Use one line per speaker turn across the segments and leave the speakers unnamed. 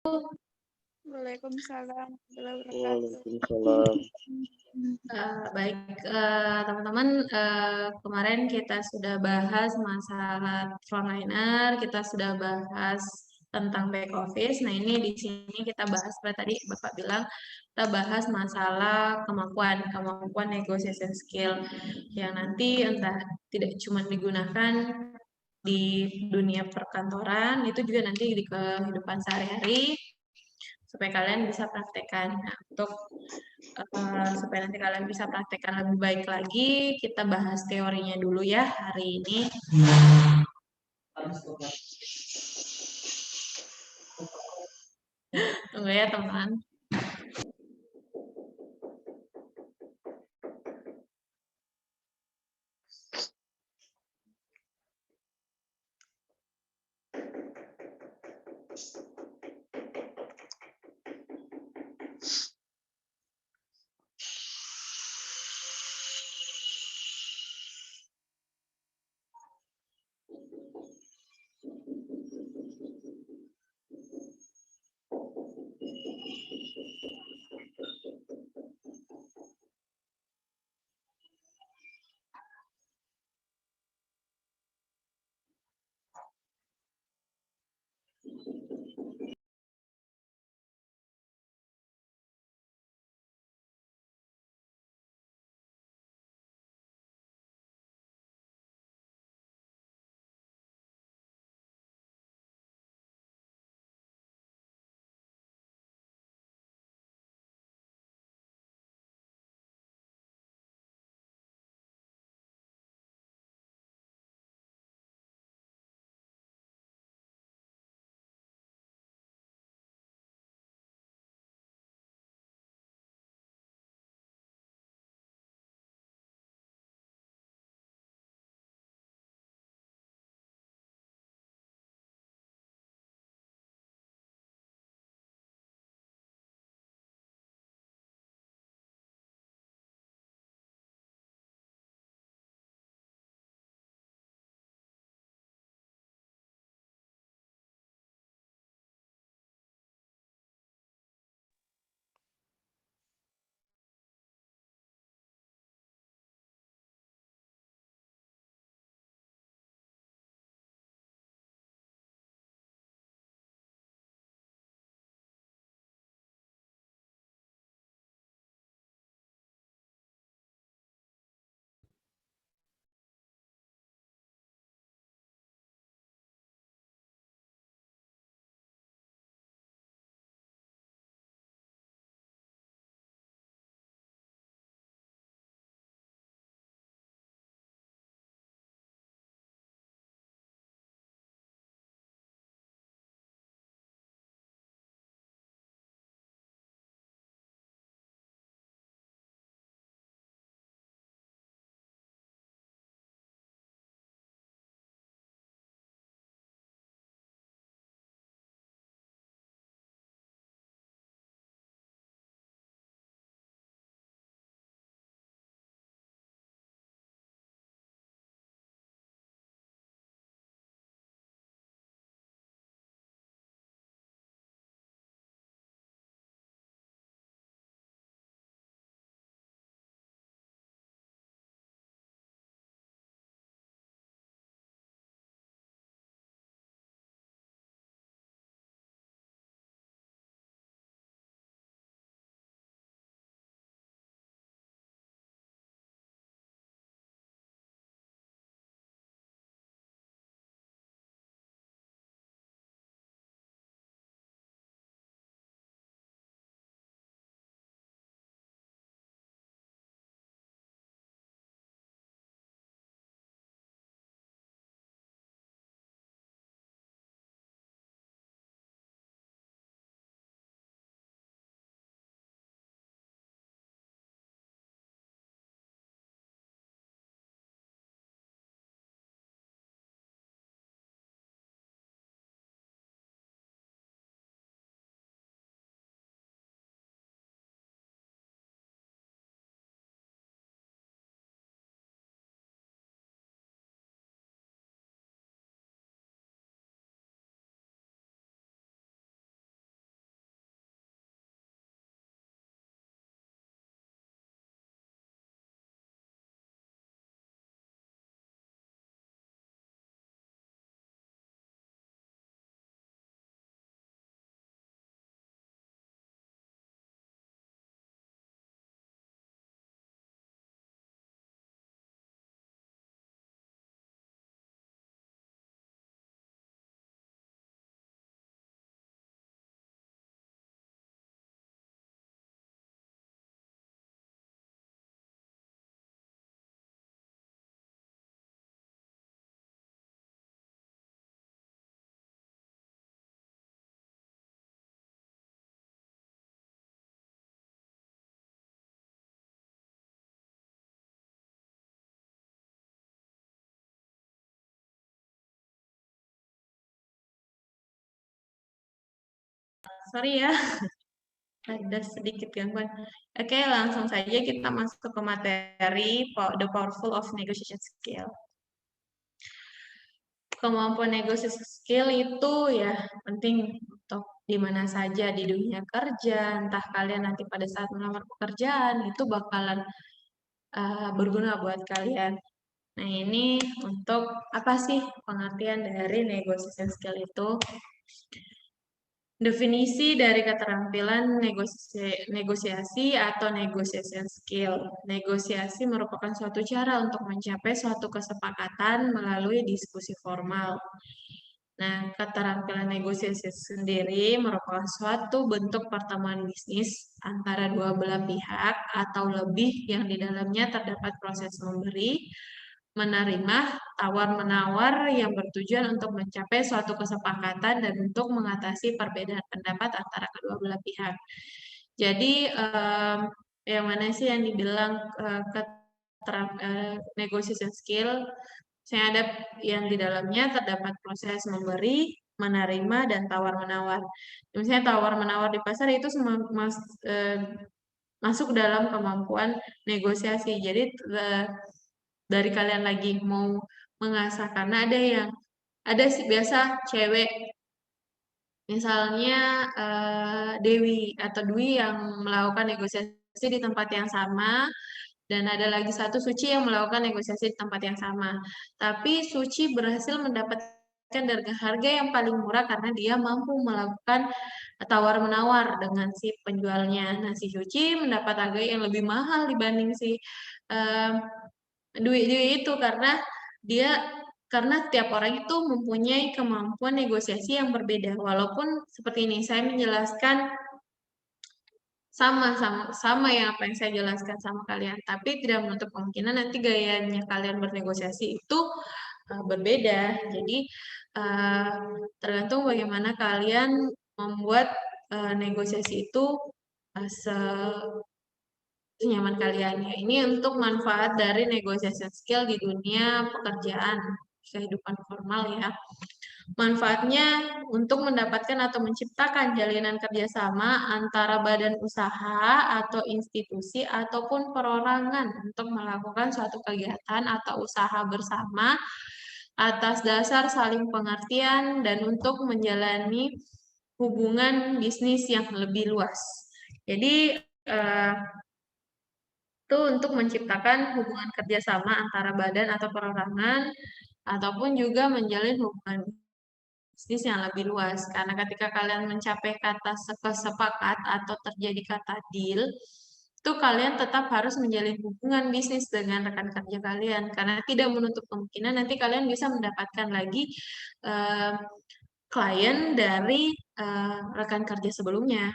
Waalaikumsalam warahmatullahi wabarakatuh.
Waalaikumsalam.
Baik, teman-teman, kemarin kita sudah bahas masalah frontliner, kita sudah bahas tentang back office. Nah, ini di sini kita bahas seperti tadi Bapak bilang, kita bahas masalah kemampuan negotiation skill yang nanti entah tidak cuma digunakan di dunia perkantoran, itu juga nanti di kehidupan sehari-hari supaya kalian bisa praktekkan. Nah, untuk supaya nanti kalian bisa praktekkan lebih baik lagi, kita bahas teorinya dulu ya hari ini. Tunggu ya teman. sorry ya, ada sedikit gangguan. Oke, langsung saja kita masuk ke materi The Powerful of Negotiation Skill. Kemampuan negosiasi skill itu ya penting untuk di mana saja di dunia kerja, entah kalian nanti pada saat melamar pekerjaan itu bakalan berguna buat kalian. Nah, ini untuk apa sih pengertian dari negosiasi skill itu? Definisi dari keterampilan negosiasi atau negotiation skill. Negosiasi merupakan suatu cara untuk mencapai suatu kesepakatan melalui diskusi formal. Nah, keterampilan negosiasi sendiri merupakan suatu bentuk pertemuan bisnis antara dua belah pihak atau lebih yang di dalamnya terdapat proses memberi, menerima, tawar-menawar yang bertujuan untuk mencapai suatu kesepakatan dan untuk mengatasi perbedaan pendapat antara kedua belah pihak. Jadi, yang mana sih yang dibilang negotiation skill? Saya ada yang di dalamnya terdapat proses memberi, menerima, dan tawar-menawar. Misalnya tawar-menawar di pasar itu masuk dalam kemampuan negosiasi. Jadi dari kalian lagi mau mengasah karena ada sih biasa cewek misalnya Dewi atau Dwi yang melakukan negosiasi di tempat yang sama dan ada lagi satu Suci yang melakukan negosiasi di tempat yang sama. Tapi Suci berhasil mendapatkan harga yang paling murah karena dia mampu melakukan tawar-menawar dengan si penjualnya. Nah, si Suci mendapat harga yang lebih mahal dibanding si Dwi itu dia karena tiap orang itu mempunyai kemampuan negosiasi yang berbeda. Walaupun seperti ini saya menjelaskan sama yang apa yang saya jelaskan sama kalian, tapi tidak menutup kemungkinan nanti gayanya kalian bernegosiasi itu berbeda. Jadi tergantung bagaimana kalian membuat negosiasi itu senyaman kalian ya. Ini untuk manfaat dari negosiasi skill di dunia pekerjaan, kehidupan formal ya. Manfaatnya untuk mendapatkan atau menciptakan jalinan kerjasama antara badan usaha atau institusi ataupun perorangan untuk melakukan suatu kegiatan atau usaha bersama atas dasar saling pengertian dan untuk menjalani hubungan bisnis yang lebih luas. Jadi itu untuk menciptakan hubungan kerjasama antara badan atau perorangan ataupun juga menjalin hubungan bisnis yang lebih luas. Karena ketika kalian mencapai kata sepakat atau terjadi kata deal, itu kalian tetap harus menjalin hubungan bisnis dengan rekan kerja kalian. Karena tidak menutup kemungkinan nanti kalian bisa mendapatkan lagi klien dari rekan kerja sebelumnya.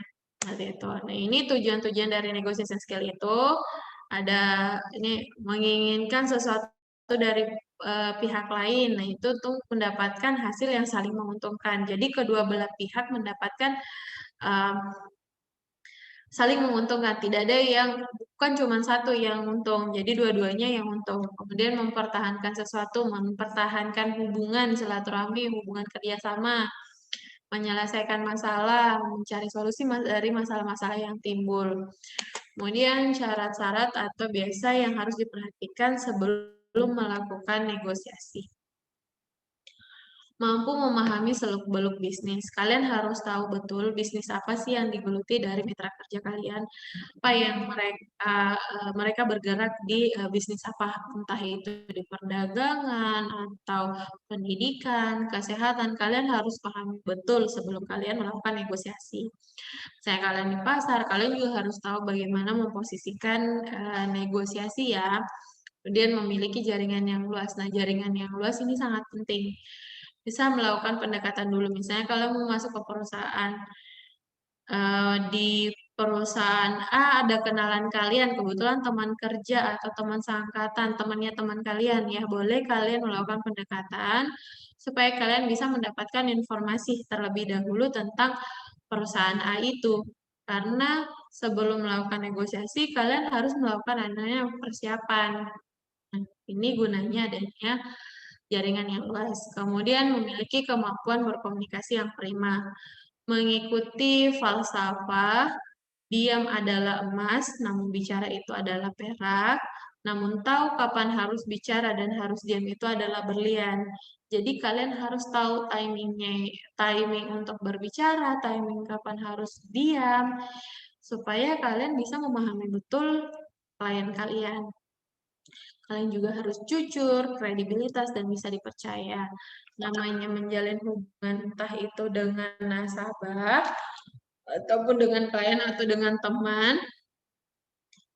Itu. Nah, ini tujuan-tujuan dari negotiation skill itu ini menginginkan sesuatu dari pihak lain. Nah, itu tuh mendapatkan hasil yang saling menguntungkan. Jadi kedua belah pihak mendapatkan saling menguntungkan. Tidak ada yang bukan cuma satu yang untung. Jadi dua-duanya yang untung. Kemudian mempertahankan sesuatu, mempertahankan hubungan silaturahmi, hubungan kerjasama, menyelesaikan masalah, mencari solusi dari masalah-masalah yang timbul. Kemudian syarat-syarat atau biasa yang harus diperhatikan sebelum melakukan negosiasi. Mampu memahami seluk-beluk bisnis. Kalian harus tahu betul bisnis apa sih yang digeluti dari mitra kerja kalian. Apa yang mereka bergerak di bisnis apa, entah itu di perdagangan atau pendidikan, kesehatan. Kalian harus paham betul sebelum kalian melakukan negosiasi. Saya kalian di pasar, kalian juga harus tahu bagaimana memposisikan negosiasi ya. Kemudian memiliki jaringan yang luas. Nah, jaringan yang luas ini sangat penting. Bisa melakukan pendekatan dulu. Misalnya kalau mau masuk ke perusahaan, di perusahaan A ada kenalan kalian, kebetulan teman kerja atau teman seangkatan, temannya teman kalian ya, boleh kalian melakukan pendekatan supaya kalian bisa mendapatkan informasi terlebih dahulu tentang perusahaan A itu. Karena sebelum melakukan negosiasi, kalian harus melakukan adanya persiapan. Nah, ini gunanya adanya jaringan yang luas. Kemudian memiliki kemampuan berkomunikasi yang prima. mengikuti falsafah, diam adalah emas, namun bicara itu adalah perak, namun tahu kapan harus bicara dan harus diam itu adalah berlian. Jadi kalian harus tahu timingnya, timing untuk berbicara, timing kapan harus diam, supaya kalian bisa memahami betul klien kalian. Kalian juga harus jujur, kredibilitas, dan bisa dipercaya. Namanya menjalin hubungan entah itu dengan nasabah, ataupun dengan klien atau dengan teman,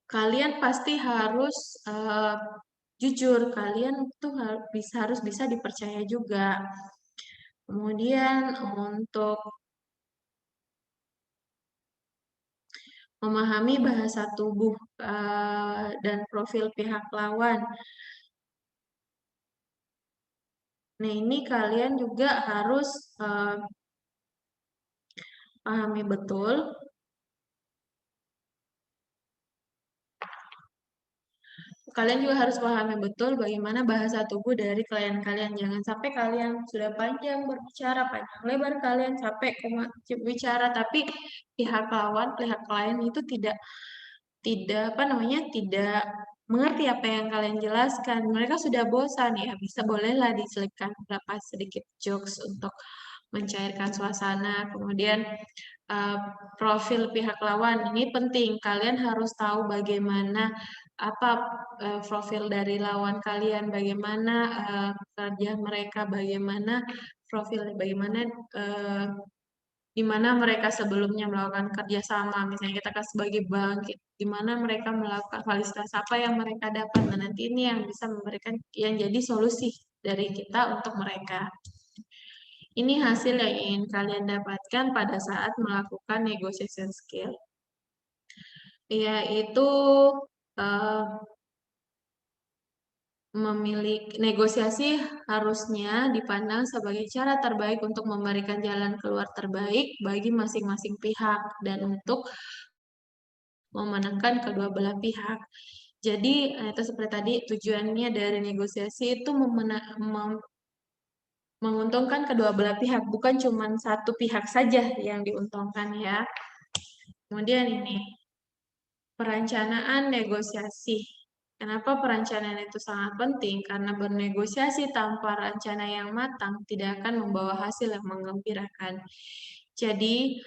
kalian pasti harus jujur. Kalian tuh harus bisa dipercaya juga. Kemudian untuk memahami bahasa tubuh dan profil pihak lawan. Nah, ini kalian juga harus pahami betul. Kalian juga harus pahami betul bagaimana bahasa tubuh dari klien kalian. Jangan sampai kalian sudah panjang berbicara, panjang lebar kalian capek bicara, tapi pihak lawan, pihak klien itu tidak tidak mengerti apa yang kalian jelaskan. Mereka sudah bosan ya, bolehlah diselipkan beberapa sedikit jokes untuk mencairkan suasana. Kemudian profil pihak lawan ini penting. Kalian harus tahu bagaimana apa profil dari lawan kalian, bagaimana kerja mereka, bagaimana profil, bagaimana di mana mereka sebelumnya melakukan kerjasama, misalnya kita sebagai bank, di mana mereka melakukan fasilitas apa yang mereka dapat, nah nanti ini yang bisa memberikan yang jadi solusi dari kita untuk mereka. Ini hasil yang ingin kalian dapatkan pada saat melakukan negotiation skill, yaitu memiliki negosiasi harusnya dipandang sebagai cara terbaik untuk memberikan jalan keluar terbaik bagi masing-masing pihak dan untuk memenangkan kedua belah pihak. Jadi itu seperti tadi tujuannya dari negosiasi itu menguntungkan kedua belah pihak, bukan cuma satu pihak saja yang diuntungkan ya. Kemudian ini perencanaan negosiasi. Kenapa perencanaan itu sangat penting? Karena bernegosiasi tanpa rencana yang matang tidak akan membawa hasil yang menggembirakan. Jadi,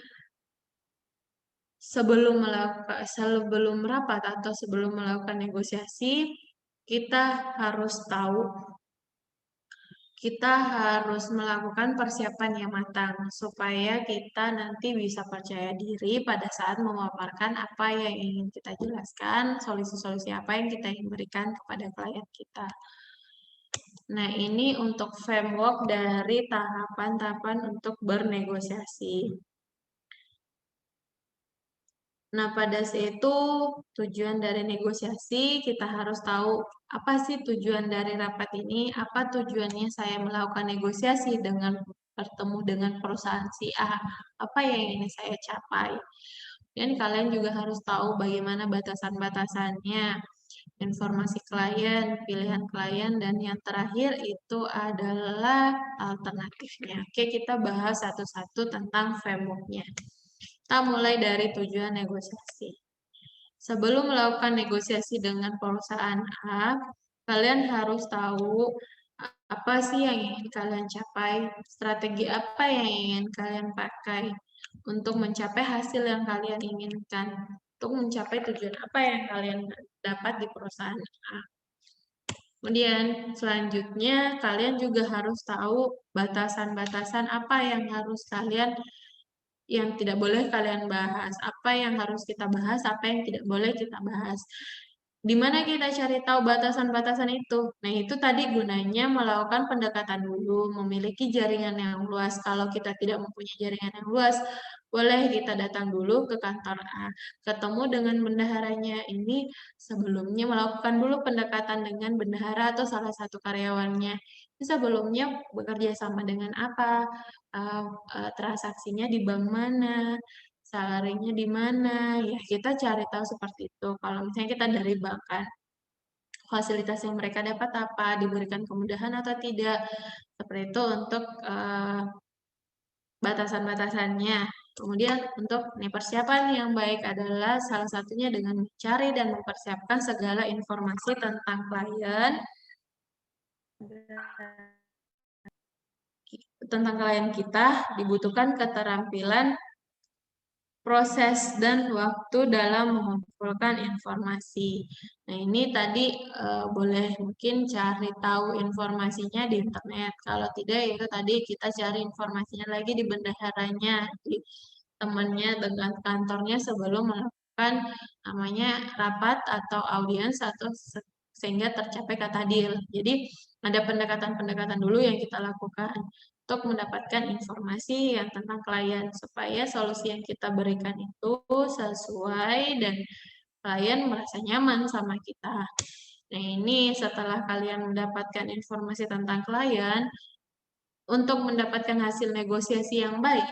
sebelum rapat atau sebelum melakukan negosiasi, kita harus tahu, kita harus melakukan persiapan yang matang supaya kita nanti bisa percaya diri pada saat memaparkan apa yang ingin kita jelaskan, solusi-solusi apa yang kita ingin berikan kepada klien kita. Nah, ini untuk framework dari tahapan-tahapan untuk bernegosiasi. Nah, pada saat itu tujuan dari negosiasi kita harus tahu apa sih tujuan dari rapat ini, apa tujuannya saya melakukan negosiasi dengan bertemu dengan perusahaan si A, apa yang ingin saya capai. Dan kalian juga harus tahu bagaimana batasan-batasannya, informasi klien, pilihan klien, dan yang terakhir itu adalah alternatifnya. Oke, kita bahas satu-satu tentang framework-nya. Kita mulai dari tujuan negosiasi. Sebelum melakukan negosiasi dengan perusahaan A, kalian harus tahu apa sih yang ingin kalian capai, strategi apa yang ingin kalian pakai untuk mencapai hasil yang kalian inginkan, untuk mencapai tujuan apa yang kalian dapat di perusahaan A. Kemudian selanjutnya kalian juga harus tahu batasan-batasan apa yang harus kalian yang tidak boleh kalian bahas, apa yang harus kita bahas, apa yang tidak boleh kita bahas. Di mana kita cari tahu batasan-batasan itu? Nah, itu tadi gunanya melakukan pendekatan dulu, memiliki jaringan yang luas. Kalau kita tidak mempunyai jaringan yang luas, boleh kita datang dulu ke kantor A, ketemu dengan bendaharanya. Ini sebelumnya melakukan dulu pendekatan dengan bendahara atau salah satu karyawannya. Ini sebelumnya bekerja sama dengan apa, transaksinya di bank mana, salarinya di mana, ya kita cari tahu seperti itu. Kalau misalnya kita dari bank kan, fasilitas yang mereka dapat apa, diberikan kemudahan atau tidak, seperti itu untuk batasan-batasannya. Kemudian untuk persiapan yang baik adalah salah satunya dengan mencari dan mempersiapkan segala informasi tentang klien, kita dibutuhkan keterampilan proses dan waktu dalam mengumpulkan informasi. Nah, ini tadi boleh mungkin cari tahu informasinya di internet. Kalau tidak, itu tadi kita cari informasinya lagi di bendaharanya, di temannya dengan kantornya sebelum melakukan namanya rapat atau audiens atau sehingga tercapai kata deal. Jadi, ada pendekatan-pendekatan dulu yang kita lakukan untuk mendapatkan informasi yang tentang klien supaya solusi yang kita berikan itu sesuai dan klien merasa nyaman sama kita. Nah, ini setelah kalian mendapatkan informasi tentang klien, untuk mendapatkan hasil negosiasi yang baik,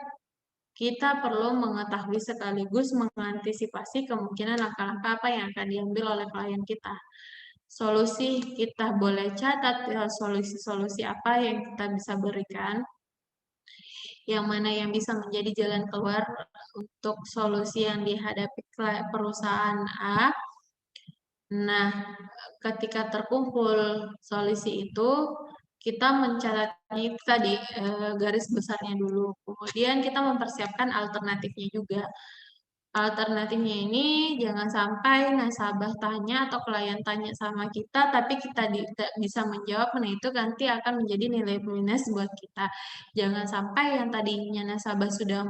kita perlu mengetahui sekaligus mengantisipasi kemungkinan langkah-langkah apa yang akan diambil oleh klien kita. Solusi kita boleh catat solusi-solusi apa yang kita bisa berikan, yang mana yang bisa menjadi jalan keluar untuk solusi yang dihadapi perusahaan A. Nah, ketika terkumpul solusi itu, kita mencatatnya itu tadi garis besarnya dulu. Kemudian kita mempersiapkan alternatifnya juga. Alternatifnya ini jangan sampai nasabah tanya atau klien tanya sama kita, tapi kita tidak bisa menjawab, nah itu nanti akan menjadi nilai minus buat kita. Jangan sampai yang tadinya nasabah sudah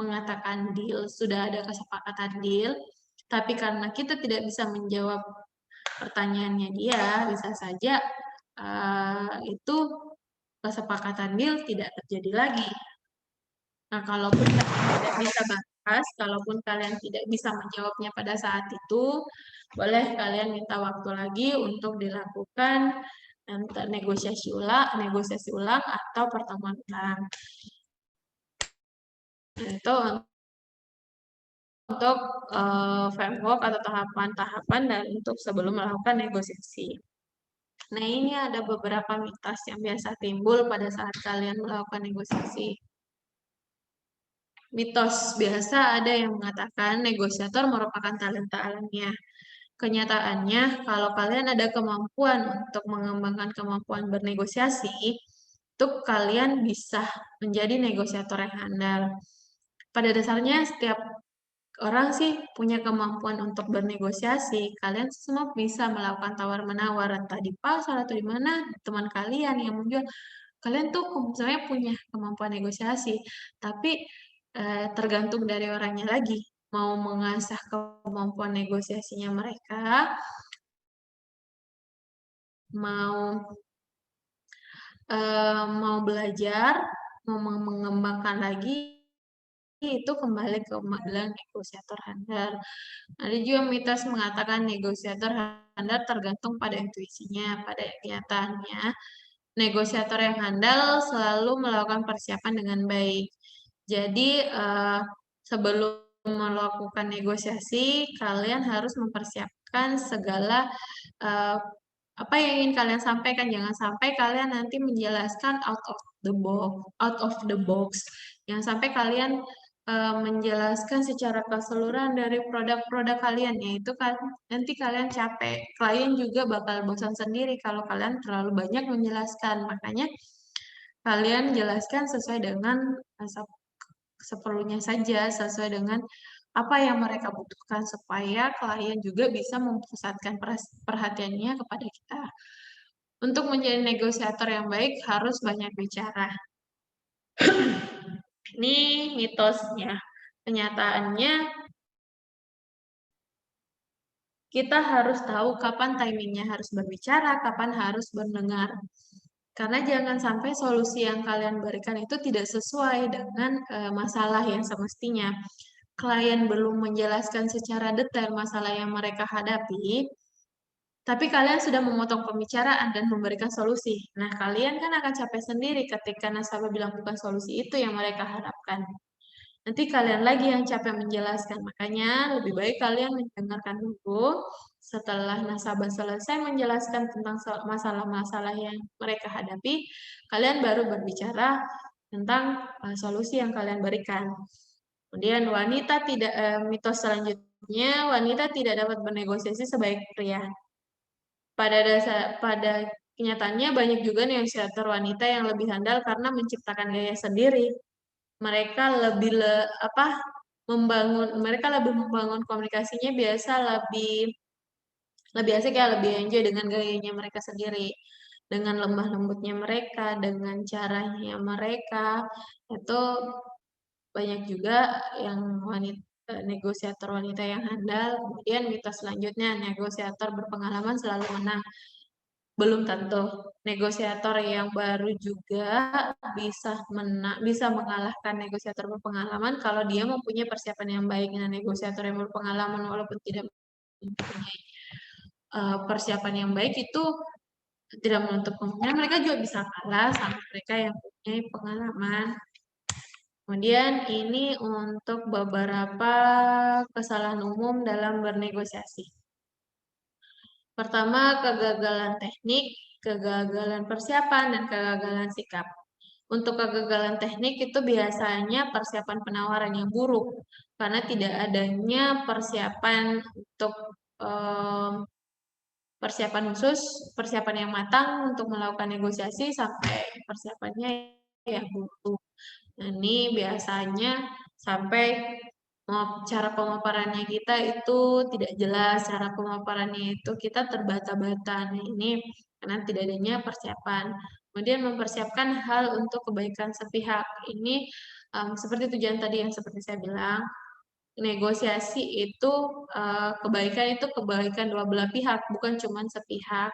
mengatakan deal, sudah ada kesepakatan deal, tapi karena kita tidak bisa menjawab pertanyaannya dia, bisa saja itu kesepakatan deal tidak terjadi lagi. Nah, kalaupun kalian tidak bisa bahas, kalaupun kalian tidak bisa menjawabnya pada saat itu, boleh kalian minta waktu lagi untuk dilakukan negosiasi ulang atau pertemuan ulang. Nah, itu untuk framework atau tahapan-tahapan dan untuk sebelum melakukan negosiasi. Nah, ini ada beberapa mitos yang biasa timbul pada saat kalian melakukan negosiasi. Mitos biasa ada yang mengatakan negosiator merupakan talenta alamnya. Kenyataannya, kalau kalian ada kemampuan untuk mengembangkan kemampuan bernegosiasi, itu kalian bisa menjadi negosiator yang handal. Pada dasarnya, setiap orang sih punya kemampuan untuk bernegosiasi. Kalian semua bisa melakukan tawar-menawar, entah di pasar atau di mana, teman kalian yang menjual. Kalian tuh sebenarnya punya kemampuan negosiasi, tapi tergantung dari orangnya lagi. Mau mengasah kemampuan negosiasinya mereka, mau belajar, mau mengembangkan lagi, itu kembali ke kemampuan negosiator handal. Ada juga mitos mengatakan negosiator handal tergantung pada intuisinya, pada kenyataannya. Negosiator yang handal selalu melakukan persiapan dengan baik. Jadi, sebelum melakukan negosiasi, kalian harus mempersiapkan segala apa yang ingin kalian sampaikan. Jangan sampai kalian nanti menjelaskan out of the box. Jangan sampai kalian menjelaskan secara keseluruhan dari produk-produk kalian, yaitu kan nanti kalian capek. Klien juga bakal bosan sendiri kalau kalian terlalu banyak menjelaskan. Makanya kalian jelaskan sesuai dengan seperlunya saja, sesuai dengan apa yang mereka butuhkan supaya klien juga bisa memposatkan perhatiannya kepada kita. Untuk menjadi negosiator yang baik harus banyak bicara. Ini mitosnya. Kenyataannya kita harus tahu kapan timingnya harus berbicara, kapan harus mendengar. Karena jangan sampai solusi yang kalian berikan itu tidak sesuai dengan masalah yang semestinya. Klien belum menjelaskan secara detail masalah yang mereka hadapi, tapi kalian sudah memotong pembicaraan dan memberikan solusi. Nah, kalian kan akan capek sendiri ketika nasabah bilang bukan solusi itu yang mereka harapkan. Nanti kalian lagi yang capek menjelaskan. Makanya lebih baik kalian mendengarkan dulu. Setelah nasabah selesai menjelaskan tentang masalah-masalah yang mereka hadapi, kalian baru berbicara tentang solusi yang kalian berikan. Kemudian mitos selanjutnya, wanita tidak dapat bernegosiasi sebaik pria. Pada kenyataannya banyak juga negosiator wanita yang lebih handal karena menciptakan gaya sendiri. Mereka mereka lebih membangun komunikasinya biasa lebih asik ya, lebih enjoy dengan gayanya mereka sendiri, dengan lemah lembutnya mereka, dengan caranya mereka. Itu banyak juga yang negosiator wanita yang handal. Kemudian mitos selanjutnya, negosiator berpengalaman selalu menang. Belum tentu. Negosiator yang baru juga bisa mengalahkan negosiator berpengalaman kalau dia mempunyai persiapan yang baik. Nah, negosiator yang berpengalaman walaupun tidak mempunyai persiapan yang baik itu tidak menutup kemungkinan mereka juga bisa kalah sama mereka yang mempunyai pengalaman. Kemudian ini untuk beberapa kesalahan umum dalam bernegosiasi. Pertama, kegagalan teknik, kegagalan persiapan, dan kegagalan sikap. Untuk kegagalan teknik itu biasanya persiapan penawaran yang buruk, karena tidak adanya persiapan khusus, persiapan yang matang untuk melakukan negosiasi sampai persiapannya yang buruk. Nah, ini biasanya sampai cara pemaparannya kita itu tidak jelas, cara pemaparannya itu kita terbata-bata. Nah, ini karena tidak adanya persiapan. Kemudian mempersiapkan hal untuk kebaikan sepihak. Ini seperti tujuan tadi yang seperti saya bilang, negosiasi itu kebaikan dua belah pihak, bukan cuma sepihak.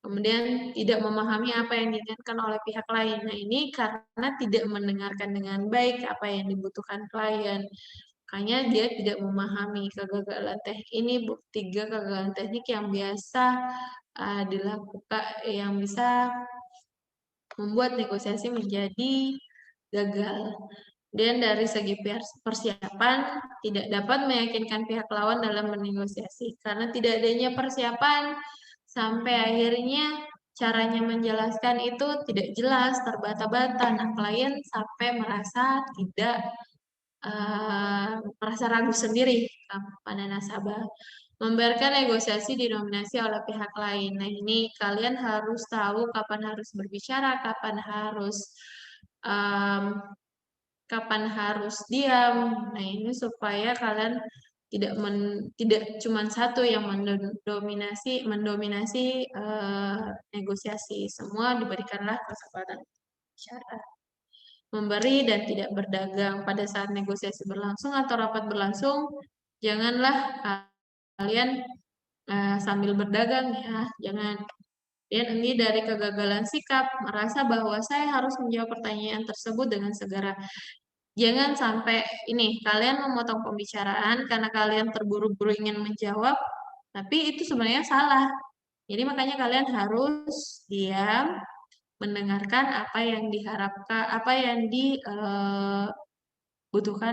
Kemudian tidak memahami apa yang diinginkan oleh pihak lain. Nah, ini karena tidak mendengarkan dengan baik apa yang dibutuhkan klien. Makanya dia tidak memahami kegagalan teknik ini, tiga kegagalan teknik yang biasa dilakukan, yang bisa membuat negosiasi menjadi gagal. Dan dari segi persiapan, tidak dapat meyakinkan pihak lawan dalam bernegosiasi. Karena tidak adanya persiapan, sampai akhirnya caranya menjelaskan itu tidak jelas, terbata-bata. Nah, klien sampai merasa ragu sendiri pada nasabah. Membiarkan negosiasi didominasi oleh pihak lain. Nah, ini kalian harus tahu kapan harus berbicara, kapan harus diam. Nah, ini supaya kalian tidak cuma satu yang mendominasi negosiasi. Semua diberikanlah kesempatan bicara. Memberi dan tidak berdagang pada saat negosiasi berlangsung atau rapat berlangsung, janganlah kalian sambil berdagang ya, jangan. Dan ini dari kegagalan sikap, merasa bahwa saya harus menjawab pertanyaan tersebut dengan segera. Jangan sampai ini, kalian memotong pembicaraan karena kalian terburu-buru ingin menjawab, tapi itu sebenarnya salah. Jadi makanya kalian harus diam, mendengarkan apa yang diharapkan, apa yang dibutuhkan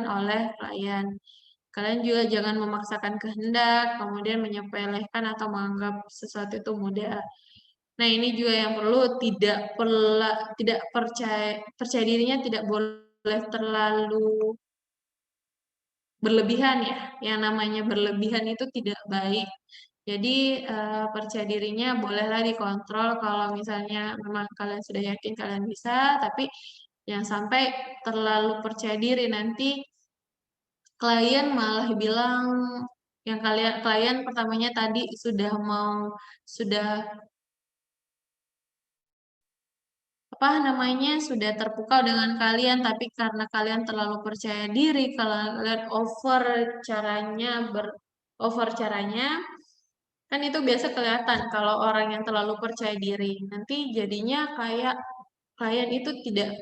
oleh klien. Kalian juga jangan memaksakan kehendak, kemudian menyepelekan atau menganggap sesuatu itu mudah. Nah, ini juga yang perlu tidak percaya dirinya tidak boleh terlalu berlebihan ya. Yang namanya berlebihan itu tidak baik. Jadi percaya dirinya bolehlah dikontrol kalau misalnya memang kalian sudah yakin kalian bisa, tapi jangan sampai terlalu percaya diri nanti klien malah bilang yang klien pertamanya tadi sudah sudah terpukau dengan kalian, tapi karena kalian terlalu percaya diri, kalian over caranya, kan itu biasa kelihatan kalau orang yang terlalu percaya diri. Nanti jadinya kayak klien itu tidak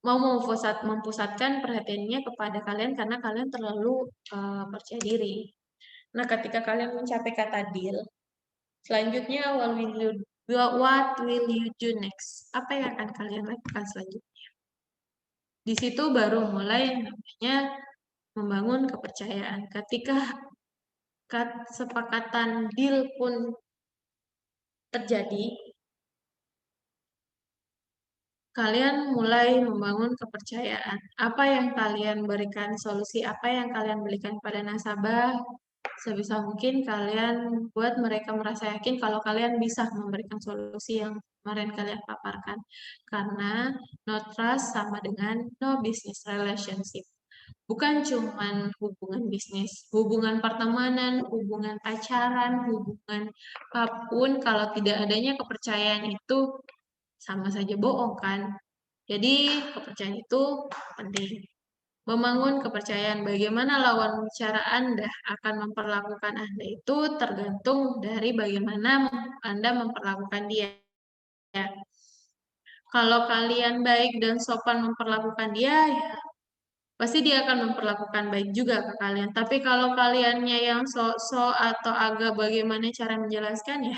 mau mempusatkan perhatiannya kepada kalian karena kalian terlalu percaya diri. Nah, ketika kalian mencapai kata deal, selanjutnya what will you do next? Apa yang akan kalian lakukan selanjutnya? Di situ baru mulai namanya membangun kepercayaan. Ketika kesepakatan deal pun terjadi, kalian mulai membangun kepercayaan. Apa yang kalian berikan solusi, apa yang kalian berikan pada nasabah, sebisa mungkin kalian buat mereka merasa yakin kalau kalian bisa memberikan solusi yang kemarin kalian paparkan. Karena no trust sama dengan no business relationship. Bukan cuman hubungan bisnis, hubungan pertemanan, hubungan pacaran, hubungan apapun, kalau tidak adanya kepercayaan itu sama saja bohong kan. Jadi kepercayaan itu penting. Membangun kepercayaan bagaimana lawan bicara Anda akan memperlakukan Anda itu tergantung dari bagaimana Anda memperlakukan dia. Kalau kalian baik dan sopan memperlakukan dia, ya pasti dia akan memperlakukan baik juga ke kalian. Tapi kalau kaliannya yang sok-sok atau agak bagaimana cara menjelaskan, ya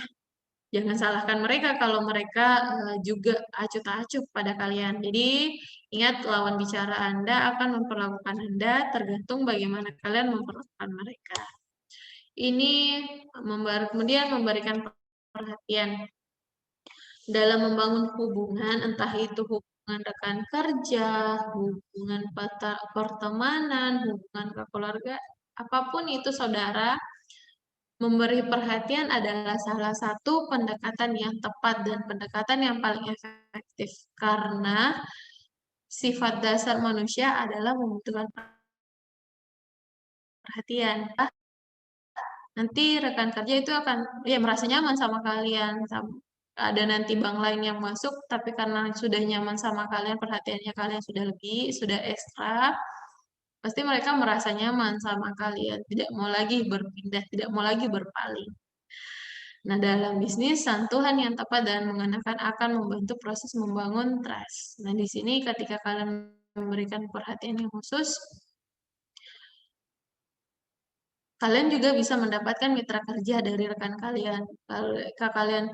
jangan salahkan mereka kalau mereka juga acuh tak acuh pada kalian. Jadi, ingat lawan bicara Anda akan memperlakukan Anda tergantung bagaimana kalian memperlakukan mereka. Ini kemudian memberikan perhatian dalam membangun hubungan, entah itu hubungan rekan kerja, hubungan pertemanan, hubungan keluarga, apapun itu saudara, memberi perhatian adalah salah satu pendekatan yang tepat dan pendekatan yang paling efektif karena sifat dasar manusia adalah membutuhkan perhatian. Nanti rekan kerja itu akan ya merasa nyaman sama kalian. Ada nanti bank lain yang masuk, tapi karena sudah nyaman sama kalian, perhatiannya kalian sudah lebih, sudah ekstra, pasti mereka merasa nyaman sama kalian, tidak mau lagi berpindah, tidak mau lagi berpaling. Nah, dalam bisnis, sentuhan yang tepat dan mengenakan akan membantu proses membangun trust. Nah, di sini ketika kalian memberikan perhatian yang khusus, kalian juga bisa mendapatkan mitra kerja dari rekan kalian. Kalau kalian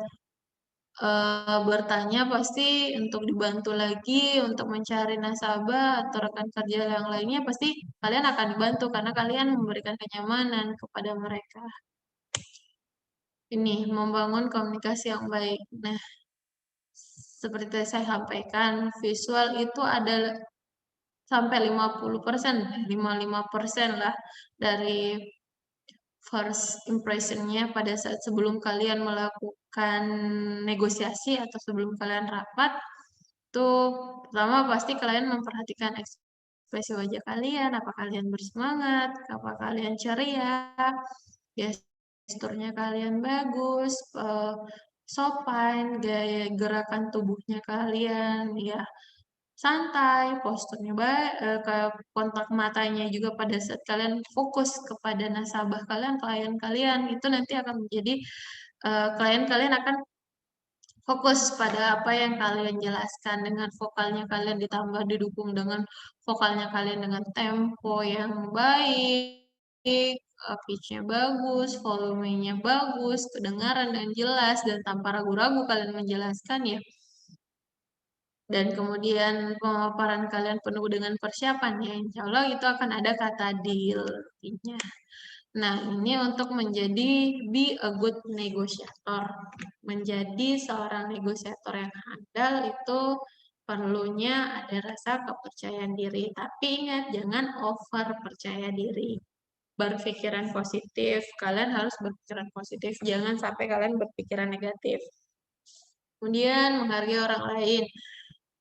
bertanya, pasti untuk dibantu lagi, untuk mencari nasabah atau rekan kerja yang lainnya, pasti kalian akan dibantu karena kalian memberikan kenyamanan kepada mereka. Ini, membangun komunikasi yang baik. Nah, seperti saya sampaikan, visual itu ada sampai 50%, 55% lah dari first impression-nya pada saat sebelum kalian melakukan negosiasi atau sebelum kalian rapat. Itu pertama pasti kalian memperhatikan ekspresi wajah kalian, apa kalian bersemangat, apa kalian ceria, gesturnya kalian bagus, sopan, gaya gerakan tubuhnya kalian ya santai, posturnya baik, ke kontak matanya juga pada saat kalian fokus kepada nasabah kalian, klien kalian, itu nanti akan menjadi klien kalian akan fokus pada apa yang kalian jelaskan dengan vokalnya kalian ditambah didukung dengan vokalnya kalian dengan tempo yang baik, pitch-nya bagus, volumenya bagus, kedengaran dan jelas dan tanpa ragu-ragu kalian menjelaskan ya. Dan kemudian pemaparan kalian penuh dengan persiapan ya, insya Allah itu akan ada kata deal-nya. Nah, ini untuk menjadi be a good negotiator. Menjadi seorang negosiator yang handal itu perlunya ada rasa kepercayaan diri. Tapi ingat, jangan over percaya diri. Berpikiran positif, kalian harus berpikiran positif. Jangan sampai kalian berpikiran negatif. Kemudian menghargai orang lain.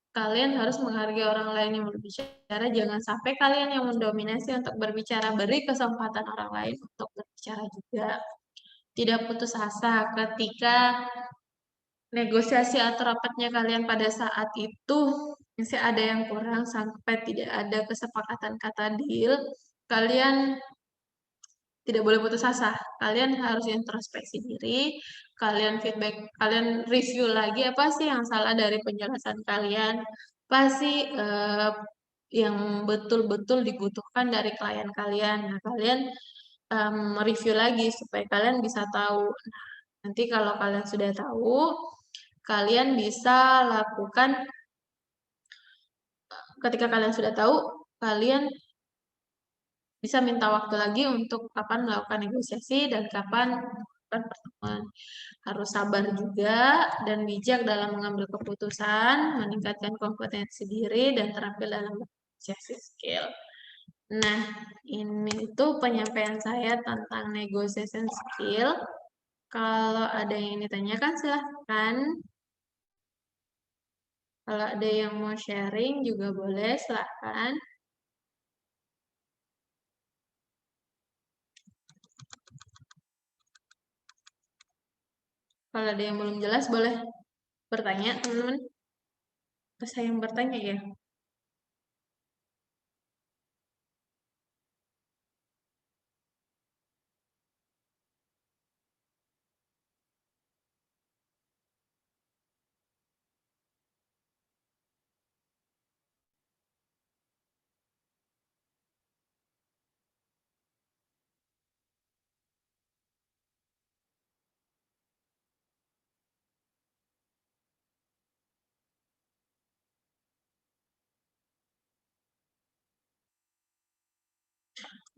Kalian harus menghargai orang lain yang berbicara, jangan sampai kalian yang mendominasi untuk berbicara, beri kesempatan orang lain untuk berbicara juga. Tidak putus asa ketika negosiasi atau rapatnya kalian pada saat itu masih ada yang kurang sampai tidak ada kesepakatan kata deal, kalian tidak boleh putus asa. Kalian harus introspeksi diri, kalian feedback, kalian review lagi apa sih yang salah dari penjelasan kalian, pasti yang betul-betul dibutuhkan dari klien kalian. Nah, kalian review lagi supaya kalian bisa tahu. Nah, nanti kalau kalian sudah tahu, kalian bisa lakukan, ketika kalian sudah tahu, kalian bisa minta waktu lagi untuk kapan melakukan negosiasi dan kapan melakukan pertemuan. Harus sabar juga dan bijak dalam mengambil keputusan, meningkatkan kompetensi diri, dan terampil dalam negosiasi skill. Nah, ini tuh penyampaian saya tentang negotiation skill. Kalau ada yang ditanyakan, silahkan. Kalau ada yang mau sharing juga boleh, silahkan. Kalau ada yang belum jelas, boleh bertanya, teman-teman. Terus saya yang bertanya ya.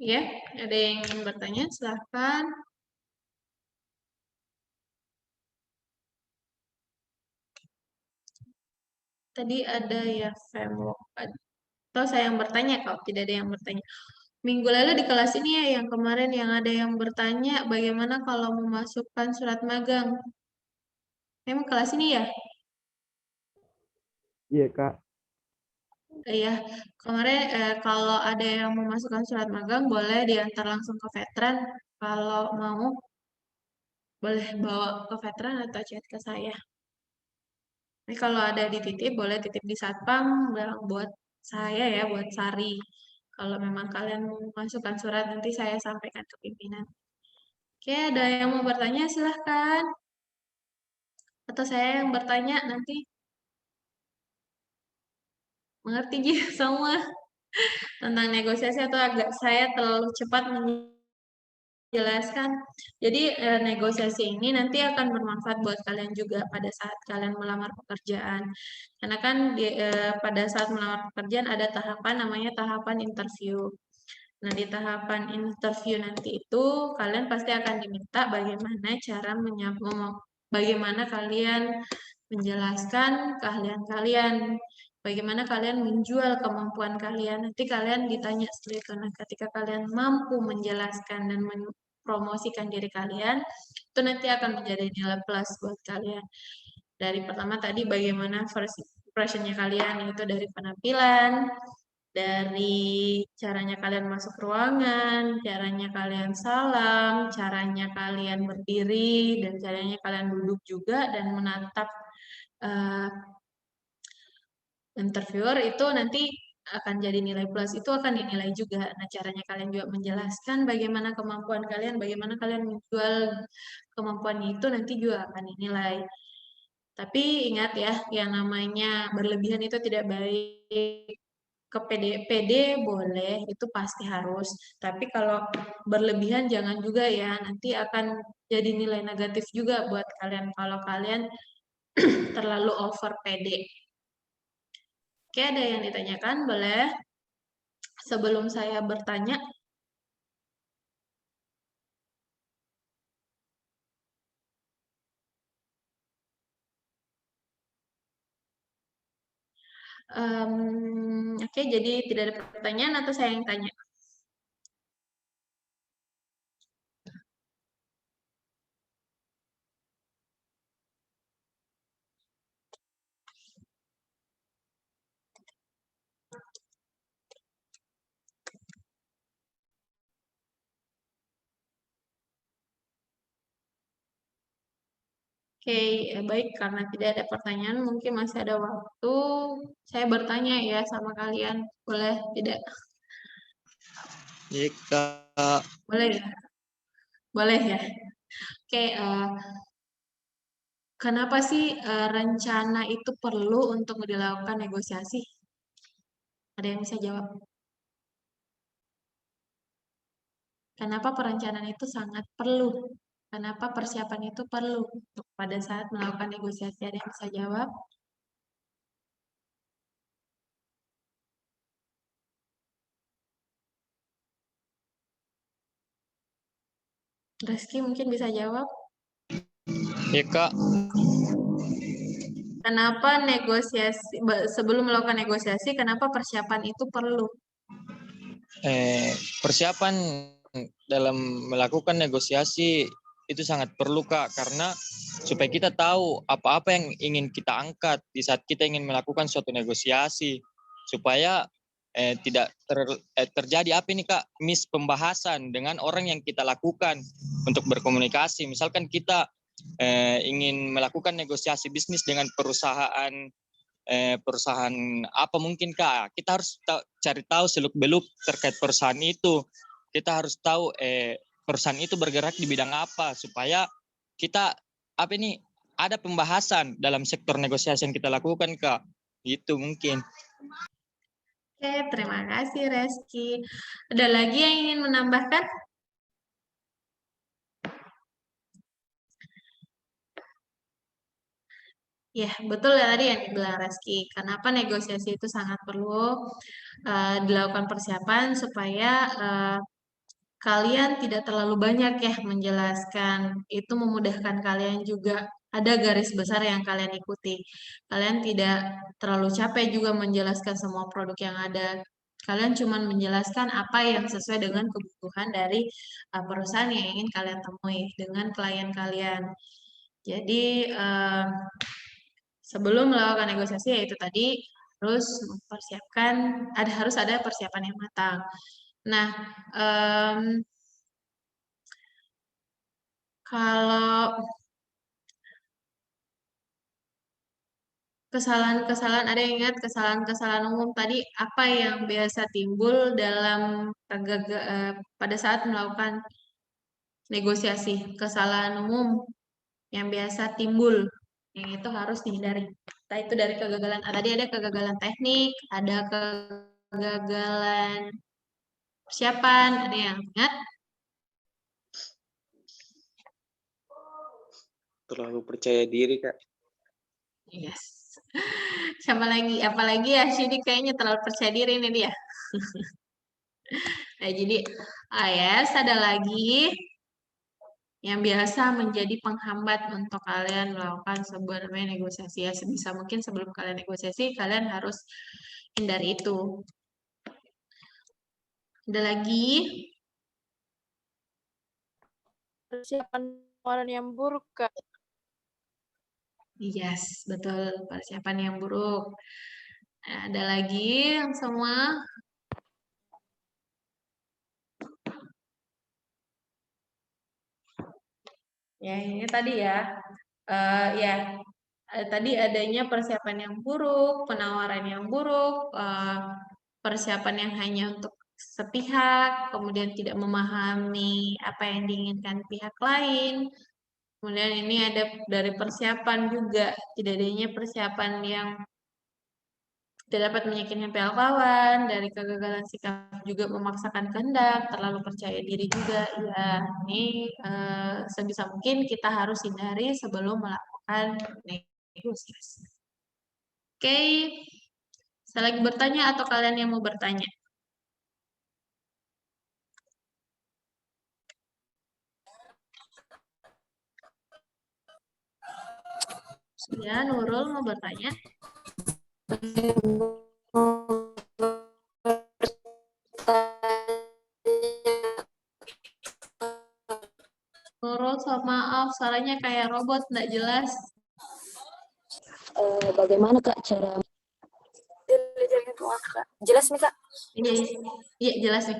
Ya, ada yang ingin bertanya, silahkan. Tadi ada ya, Femo. Atau saya yang bertanya, kalau tidak ada yang bertanya. Minggu lalu di kelas ini ya, yang kemarin yang ada yang bertanya, bagaimana kalau memasukkan surat magang? Memang kelas ini ya?
Iya, Kak.
Ya, kemarin kalau ada yang memasukkan surat magang, boleh diantar langsung ke veteran. Kalau mau, boleh bawa ke veteran atau chat ke saya. Tapi kalau ada di titip, boleh titip di satpam, bilang buat saya ya, buat Sari. Kalau memang kalian memasukkan surat, nanti saya sampaikan ke pimpinan. Oke, ada yang mau bertanya, silahkan. Atau saya yang bertanya nanti. Mengerti Ji, semua tentang negosiasi atau agak saya terlalu cepat menjelaskan. Jadi negosiasi ini nanti akan bermanfaat buat kalian juga pada saat kalian melamar pekerjaan. Karena kan pada saat melamar pekerjaan ada tahapan namanya tahapan interview. Nah, di tahapan interview nanti itu kalian pasti akan diminta bagaimana cara bagaimana kalian menjelaskan keahlian kalian, bagaimana kalian menjual kemampuan kalian. Nanti kalian ditanya seperti itu. Nah, ketika kalian mampu menjelaskan dan mempromosikan diri kalian, itu nanti akan menjadi nilai plus buat kalian. Dari pertama tadi bagaimana first impression-nya kalian, yaitu dari penampilan, dari caranya kalian masuk ruangan, caranya kalian salam, caranya kalian berdiri, dan caranya kalian duduk juga dan menatap interviewer itu nanti akan jadi nilai plus, itu akan dinilai juga. Nah, caranya kalian juga menjelaskan bagaimana kemampuan kalian, bagaimana kalian menjual kemampuan itu nanti juga akan dinilai. Tapi ingat ya, yang namanya berlebihan itu tidak baik. Ke PD boleh, itu pasti harus. Tapi kalau berlebihan jangan juga ya, nanti akan jadi nilai negatif juga buat kalian kalau kalian terlalu over PD. Oke, ada yang ditanyakan? Boleh. Sebelum saya bertanya, oke, jadi tidak ada pertanyaan atau saya yang tanya? Oke, baik. Karena tidak ada pertanyaan, mungkin masih ada waktu. Saya bertanya ya sama kalian. Boleh tidak?
Jika
Boleh ya? Boleh ya? Oke, kenapa sih rencana itu perlu untuk dilakukan negosiasi? Ada yang bisa jawab? Kenapa perencanaan itu sangat perlu? Kenapa persiapan itu perlu untuk pada saat melakukan negosiasi? Ada yang bisa jawab? Reski mungkin bisa jawab?
Ya Kak,
Kenapa sebelum melakukan negosiasi, kenapa persiapan itu perlu?
persiapan dalam melakukan negosiasi itu sangat perlu Kak, karena supaya kita tahu apa-apa yang ingin kita angkat di saat kita ingin melakukan suatu negosiasi, supaya tidak terjadi apa ini Kak, pembahasan dengan orang yang kita lakukan untuk berkomunikasi. Misalkan kita ingin melakukan negosiasi bisnis dengan perusahaan apa mungkin Kak, kita harus cari tahu seluk-beluk terkait perusahaan itu. Kita harus tahu perusahaan itu bergerak di bidang apa, supaya kita ada pembahasan dalam sektor negosiasi yang kita lakukan Kak. Gitu mungkin.
Oke, terima kasih Reski. Ada lagi yang ingin menambahkan? Ya, betul ya tadi yang dibilang Reski. Kenapa negosiasi itu sangat perlu dilakukan persiapan supaya kalian tidak terlalu banyak ya menjelaskan. Itu memudahkan kalian juga. Ada garis besar yang kalian ikuti. Kalian tidak terlalu capek juga menjelaskan semua produk yang ada. Kalian cuma menjelaskan apa yang sesuai dengan kebutuhan dari perusahaan yang ingin kalian temui dengan klien kalian. Jadi, sebelum melakukan negosiasi yaitu tadi harus mempersiapkan harus ada persiapan yang matang. Nah, kalau kesalahan-kesalahan ada yang ingat kesalahan-kesalahan umum tadi apa yang biasa timbul dalam pada saat melakukan negosiasi, kesalahan umum yang biasa timbul yang itu harus dihindari. Nah, itu dari kegagalan tadi ada kegagalan teknik, ada kegagalan persiapan, ada yang ingat?
Terlalu percaya diri Kak.
Yes. Sama lagi, apalagi ya Shidi kayaknya terlalu percaya diri ini dia. Nah, jadi AS ada lagi yang biasa menjadi penghambat untuk kalian melakukan sebuah namanya negosiasi ya. Sebisa mungkin sebelum kalian negosiasi, kalian harus hindari itu. Ada lagi?
Persiapan tawaran yang buruk, Kak.
Yes, betul. Persiapan yang buruk. Nah, ada lagi yang semua? Ya, ini tadi ya. Tadi adanya persiapan yang buruk, penawaran yang buruk, persiapan yang hanya untuk sepihak, kemudian tidak memahami apa yang diinginkan pihak lain. Kemudian ini ada dari persiapan juga, tidak adanya persiapan yang tidak dapat meyakinkan pihak lawan, dari kegagalan sikap juga memaksakan kehendak, terlalu percaya diri juga. Ya, ini sebisa mungkin kita harus hindari sebelum melakukan negosiasi. Oke, saya lagi bertanya atau kalian yang mau bertanya? Ya, Nurul mau bertanya. Nurul, maaf, suaranya kayak robot, nggak jelas.
Bagaimana Kak cara jelas nih Kak?
Iya jelas nih.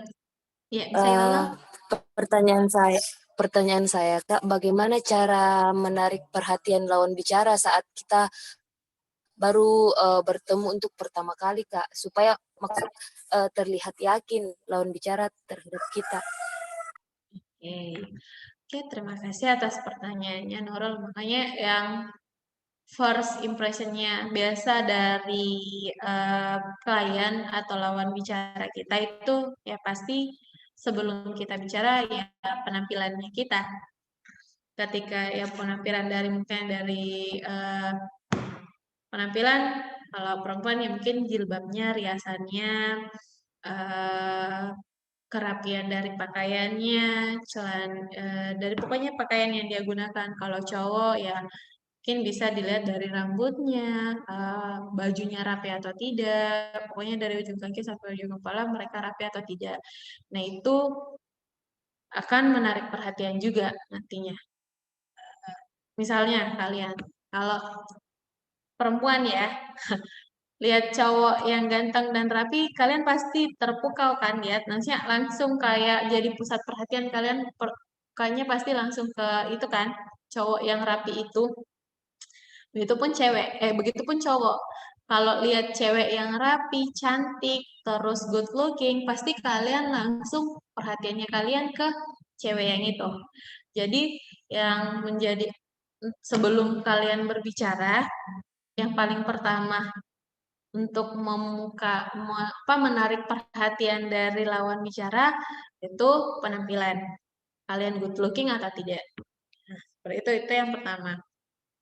Iya, bisa kita ulang?
Pertanyaan saya Kak, bagaimana cara menarik perhatian lawan bicara saat kita baru bertemu untuk pertama kali Kak, supaya terlihat yakin lawan bicara terhadap kita.
Oke, terima kasih atas pertanyaannya Nurul. Makanya yang first impression-nya biasa dari klien atau lawan bicara kita itu ya pasti sebelum kita bicara ya penampilannya kita. Ketika ya penampilan dari mungkin dari penampilan kalau perempuan ya mungkin jilbabnya, riasannya, kerapian dari pakaiannya, dari pokoknya pakaian yang dia gunakan. Kalau cowok ya mungkin bisa dilihat dari rambutnya, bajunya rapi atau tidak, pokoknya dari ujung kaki sampai ujung kepala mereka rapi atau tidak. Nah, itu akan menarik perhatian juga nantinya. Misalnya kalian, kalau perempuan ya, lihat cowok yang ganteng dan rapi, kalian pasti terpukau kan lihat, nanti langsung kayak jadi pusat perhatian kalian, kayaknya pasti langsung ke itu kan, cowok yang rapi itu. Begitupun cewek, begitupun cowok. Kalau lihat cewek yang rapi, cantik, terus good looking, pasti kalian langsung perhatiannya kalian ke cewek yang itu. Jadi yang menjadi sebelum kalian berbicara, yang paling pertama untuk menarik perhatian dari lawan bicara itu penampilan. Kalian good looking atau tidak? Nah, seperti itu yang pertama.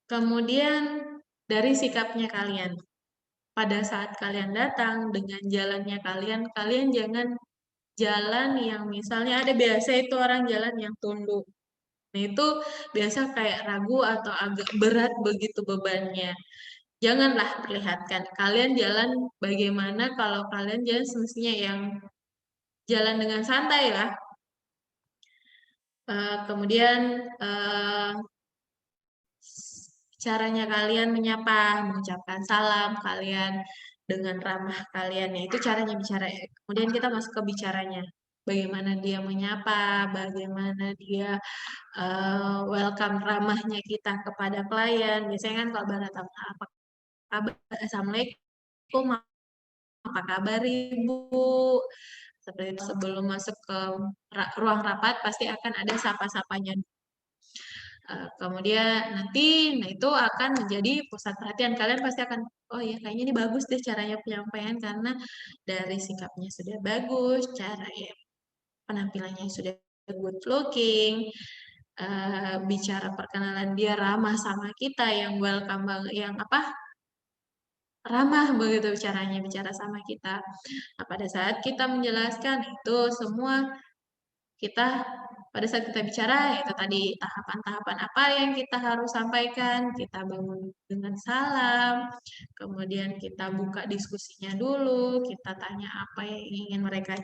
Kemudian dari sikapnya kalian. Pada saat kalian datang dengan jalannya kalian jangan jalan yang misalnya ada biasa itu orang jalan yang tunduk. Nah, itu biasa kayak ragu atau agak berat begitu bebannya. Janganlah perlihatkan. Kalian jalan bagaimana kalau kalian jalan semestinya yang jalan dengan santai lah. Kemudian caranya kalian menyapa, mengucapkan salam kalian dengan ramah kalian, ya itu caranya bicara. Kemudian kita masuk ke bicaranya. Bagaimana dia menyapa, bagaimana dia welcome ramahnya kita kepada klien. Biasanya kan kalau bahasa apa kabar, assalamualaikum, apa kabar ibu, seperti itu. Sebelum masuk ke ruang rapat pasti akan ada sapa-sapanya. Kemudian nanti, nah itu akan menjadi pusat perhatian kalian, pasti akan, oh ya kayaknya ini bagus deh caranya penyampaian karena dari sikapnya sudah bagus, cara ya penampilannya sudah good looking, bicara perkenalan dia ramah sama kita, yang welcome banget, yang ramah begitu caranya bicara sama kita. Nah, pada saat kita menjelaskan itu semua, kita pada saat kita bicara itu tadi tahapan-tahapan apa yang kita harus sampaikan, kita bangun dengan salam, kemudian kita buka diskusinya dulu, kita tanya apa yang ingin mereka,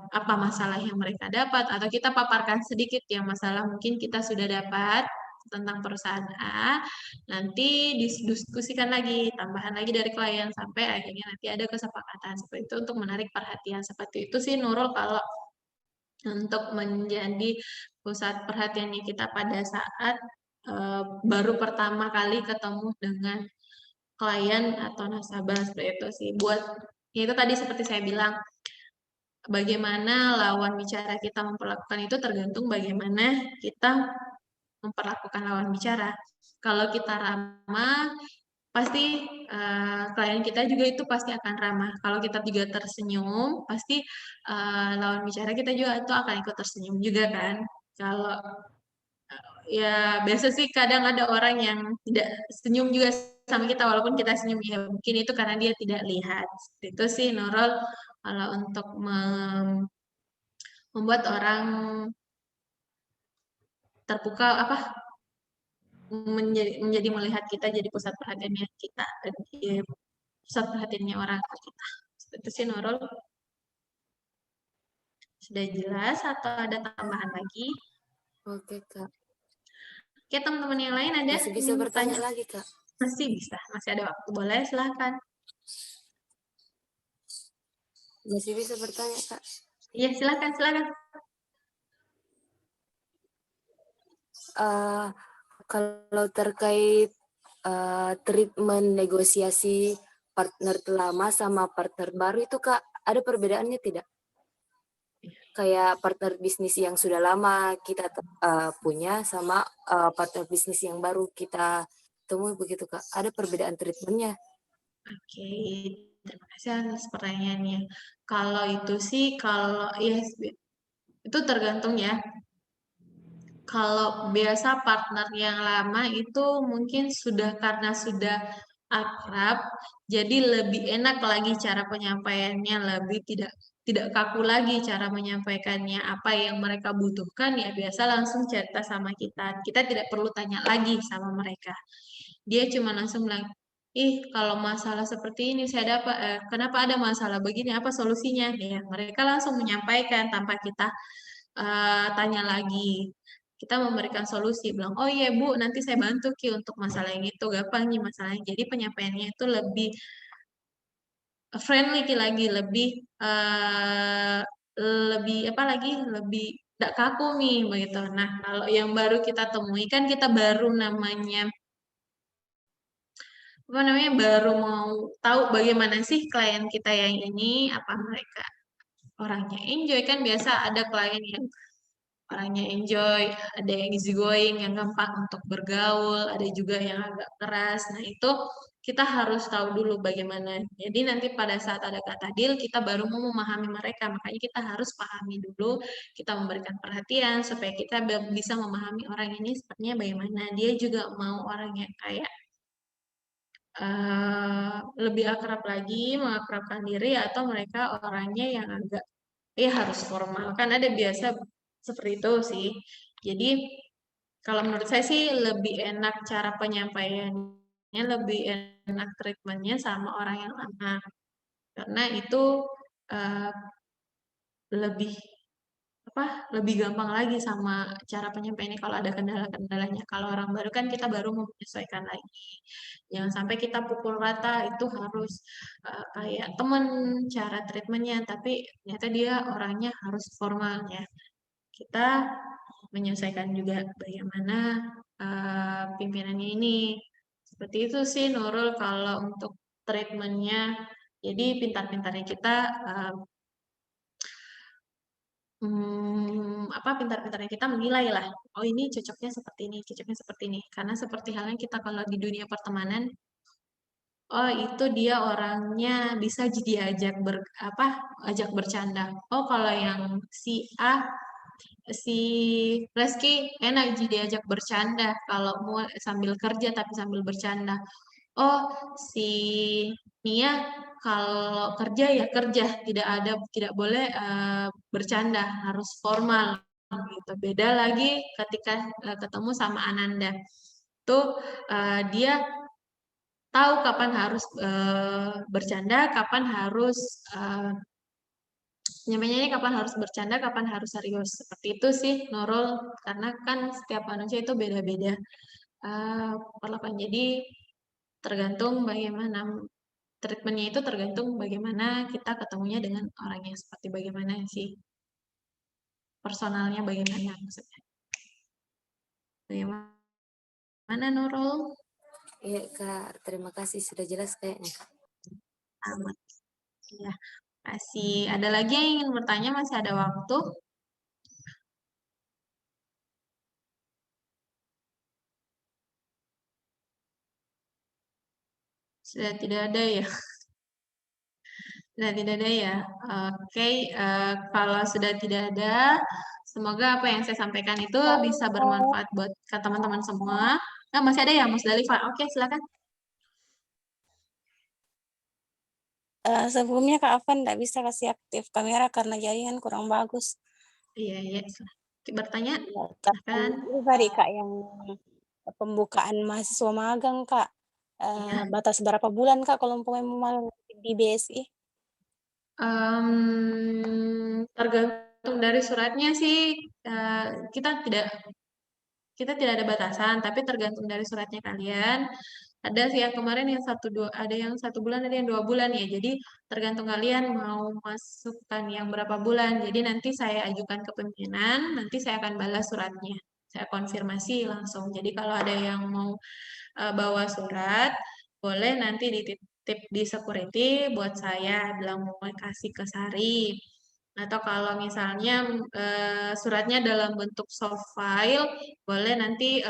apa masalah yang mereka dapat, atau kita paparkan sedikit yang masalah mungkin kita sudah dapat tentang perusahaan A, nanti didiskusikan lagi, tambahan lagi dari klien, sampai akhirnya nanti ada kesepakatan seperti itu untuk menarik perhatian. Seperti itu sih Nurul kalau untuk menjadi pusat perhatiannya kita pada saat baru pertama kali ketemu dengan klien atau nasabah, seperti itu sih. Buat ya itu tadi seperti saya bilang, bagaimana lawan bicara kita memperlakukan itu tergantung bagaimana kita memperlakukan lawan bicara. Kalau kita ramah, pasti klien kita juga itu pasti akan ramah. Kalau kita juga tersenyum, pasti lawan bicara kita juga itu akan ikut tersenyum juga kan. Kalau ya biasa sih kadang ada orang yang tidak senyum juga sama kita walaupun kita senyum, ya mungkin itu karena dia tidak lihat. Itu sih Nurul kalau untuk membuat orang terpukau menjadi melihat kita jadi pusat perhatiannya kita, pusat perhatiannya orang ke kita. Itu sih Nurul. Sudah jelas atau ada tambahan lagi?
Oke, Kak.
Oke, teman-teman yang lain ada?
Masih bisa bertanya lagi, Kak?
Masih bisa, masih ada waktu. Boleh, silahkan.
Masih bisa bertanya, Kak?
Iya, silahkan.
Kalau terkait treatment negosiasi partner lama sama partner baru itu Kak, ada perbedaannya tidak? Kayak partner bisnis yang sudah lama kita punya sama partner bisnis yang baru kita temui begitu Kak. Ada perbedaan treatmentnya?
Oke, terima kasih atas pertanyaannya. Kalau itu sih, kalau ya itu tergantung ya. Kalau biasa partner yang lama itu mungkin karena sudah akrab, jadi lebih enak lagi cara penyampaiannya, lebih tidak tidak kaku lagi cara menyampaikannya. Apa yang mereka butuhkan ya biasa langsung cerita sama kita. Kita tidak perlu tanya lagi sama mereka. Dia cuma langsung bilang, ih kalau masalah seperti ini saya dapat, kenapa ada masalah begini, apa solusinya? Ya, mereka langsung menyampaikan tanpa kita tanya lagi. Kita memberikan solusi, bilang, oh iya Bu, nanti saya bantu Ki untuk masalah yang itu, gampang nih masalahnya. Jadi penyampaiannya itu lebih friendly Ki lagi, lebih apa lagi, lebih tidak kaku nih begitu. Nah, kalau yang baru kita temui kan kita baru baru mau tahu bagaimana sih klien kita yang ini, apa mereka orangnya enjoy. Kan biasa ada klien yang orangnya enjoy, ada yang easy going, yang gampang untuk bergaul, ada juga yang agak keras. Nah, itu kita harus tahu dulu bagaimana. Jadi nanti pada saat ada kata deal, kita baru mau memahami mereka. Makanya kita harus pahami dulu, kita memberikan perhatian supaya kita bisa memahami orang ini sepertinya bagaimana. Dia juga mau orang yang kayak lebih akrab lagi, mengakrabkan diri, atau mereka orangnya yang agak harus formal. Kan ada biasa seperti itu sih. Jadi kalau menurut saya sih lebih enak cara penyampaiannya, lebih enak treatmentnya sama orang yang lama. Karena itu uh, lebih lebih gampang lagi sama cara penyampaiannya kalau ada kendala-kendalanya. Kalau orang baru kan kita baru menyesuaikan lagi. Jangan sampai kita pukul rata, itu harus kayak teman cara treatmentnya, tapi ternyata dia orangnya harus formal ya. Kita menyesuaikan juga bagaimana pimpinannya ini. Seperti itu sih Nurul kalau untuk treatmentnya. Jadi pintar-pintarnya kita pintar-pintarnya kita menilai lah, oh ini cocoknya seperti ini, cocoknya seperti ini. Karena seperti halnya kita kalau di dunia pertemanan, oh itu dia orangnya bisa diajak ajak bercanda. Oh kalau yang si A, si Reski enak diajak bercanda kalau mau sambil kerja tapi sambil bercanda. Oh si Nia kalau kerja ya kerja, tidak boleh bercanda, harus formal gitu. Beda lagi ketika ketemu sama Ananda. Tuh dia tahu kapan harus bercanda, kapan harus nyampainya ini kapan harus bercanda, kapan harus serius. Seperti itu sih, Nurul. Karena kan setiap manusia itu beda-beda perlakuan. Jadi tergantung bagaimana treatmentnya, itu tergantung bagaimana kita ketemunya dengan orang yang seperti bagaimana sih. Personalnya bagaimana maksudnya. Bagaimana Nurul?
Iya Kak, terima kasih sudah jelas kayaknya.
Amat. Ya, masih ada lagi yang ingin bertanya, masih ada waktu. Sudah tidak ada ya? Sudah tidak ada ya? Oke, kalau sudah tidak ada, semoga apa yang saya sampaikan itu bisa bermanfaat buat teman-teman semua. Nah, masih ada ya, Mas Dalifa? Oke, silakan.
Sebelumnya Kak Afan tidak bisa kasih aktif kamera karena jaringan kurang bagus.
Iya, iya. Bertanya?
Tapi itu tadi Kak yang pembukaan mahasiswa magang Kak.
Iya.
Batas berapa bulan Kak kalau mau magang di BSI?
Tergantung dari suratnya sih, kita tidak ada batasan, tapi tergantung dari suratnya kalian. Ada sih yang kemarin yang 1-2, ada yang 1 bulan, ada yang 2 bulan ya. Jadi tergantung kalian mau masukkan yang berapa bulan. Jadi nanti saya ajukan ke pimpinan, nanti saya akan balas suratnya. Saya konfirmasi langsung. Jadi kalau ada yang mau bawa surat, boleh nanti dititip di security buat saya, bilang mau kasih ke Sari. Atau kalau misalnya suratnya dalam bentuk soft file, boleh nanti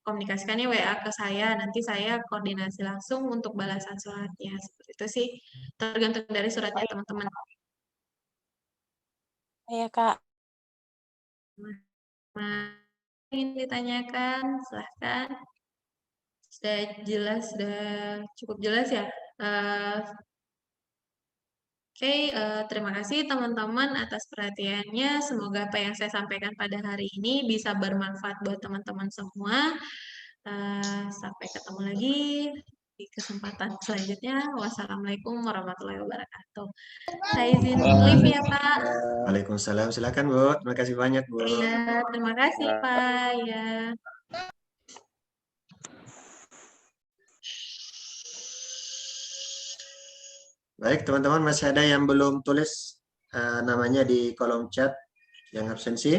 komunikasikannya WA ke saya, nanti saya koordinasi langsung untuk balasan suratnya. Seperti itu sih, tergantung dari suratnya teman-teman.
Iya Kak.
Ingin ditanyakan, silahkan. Sudah jelas, sudah cukup jelas ya. Oke, terima kasih teman-teman atas perhatiannya. Semoga apa yang saya sampaikan pada hari ini bisa bermanfaat buat teman-teman semua. Sampai ketemu lagi di kesempatan selanjutnya. Wassalamualaikum warahmatullahi wabarakatuh. Saya izin live ya, Pak.
Waalaikumsalam. Silakan, Bu. Terima kasih banyak, Bu.
Iya, terima kasih, Pak. Ya.
Baik, teman-teman, masih ada yang belum tulis namanya di kolom chat yang absensi?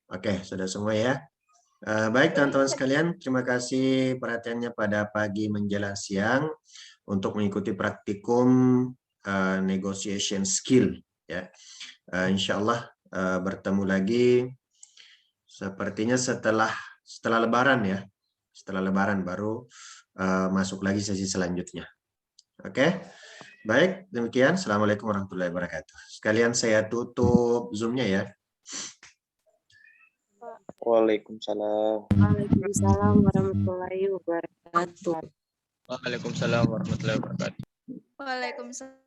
Oke, sudah semua ya. Baik, teman-teman sekalian, terima kasih perhatiannya pada pagi menjelang siang untuk mengikuti praktikum negotiation skill. Ya, Insya Allah bertemu lagi sepertinya setelah Lebaran ya. Setelah Lebaran baru masuk lagi sesi selanjutnya. Oke, baik, demikian. Assalamualaikum warahmatullahi wabarakatuh. Sekalian saya tutup Zoom-nya ya.
Waalaikumsalam.
Waalaikumsalam warahmatullahi wabarakatuh.
Waalaikumsalam warahmatullahi wabarakatuh.
Waalaikumsalam.